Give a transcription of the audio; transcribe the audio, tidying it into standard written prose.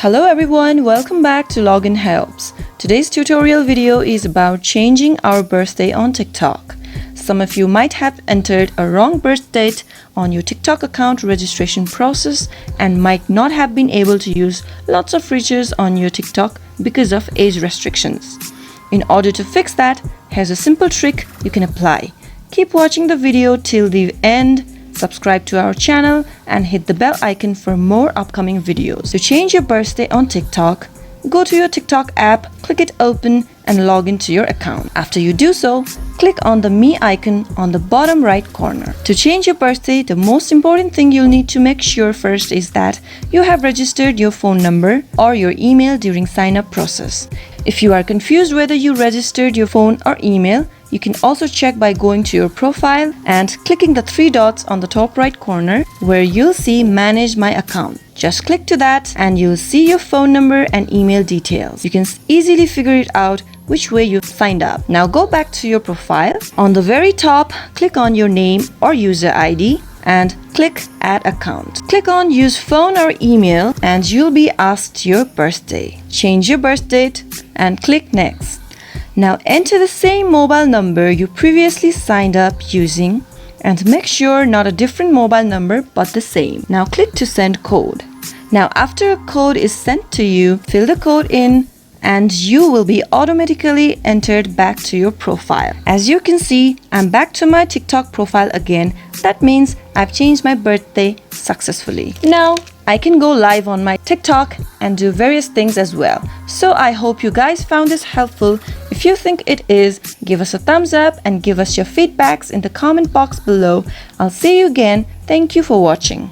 Hello everyone, welcome back to Login Helps. Today's tutorial video is about changing our birthday on TikTok. Some of you might have entered a wrong birth date on your TikTok account registration process and might not have been able to use lots of features on your TikTok because of age restrictions. In order to fix that, here's a simple trick you can apply. Keep watching the video till the end. Subscribe to our channel and hit the bell icon for more upcoming videos. To change your birthday on TikTok, go to your TikTok app, click it open and log into your account. After you do so, click on the Me icon on the bottom right corner. To change your birthday, the most important thing you'll need to make sure first is that you have registered your phone number or your email during sign-up process. If you are confused whether you registered your phone or email, you can also check by going to your profile and clicking the three dots on the top right corner where you'll see Manage My Account. Just click to that and you'll see your phone number and email details. You can easily figure it out which way you signed up. Now go back to your profile. On the very top, click on your name or user ID and click Add Account. Click on Use Phone or Email and you'll be asked your birthday. Change your birth date and click Next. Now enter the same mobile number you previously signed up using and make sure not a different mobile number but the same. Now click to send code. Now after a code is sent to you, fill the code in and you will be automatically entered back to your profile. As you can see, I'm back to my TikTok profile again. That means I've changed my birthday successfully. Now I can go live on my TikTok and do various things as well. So I hope you guys found this helpful. If you think it is, give us a thumbs up and give us your feedbacks in the comment box below. I'll see you again. Thank you for watching.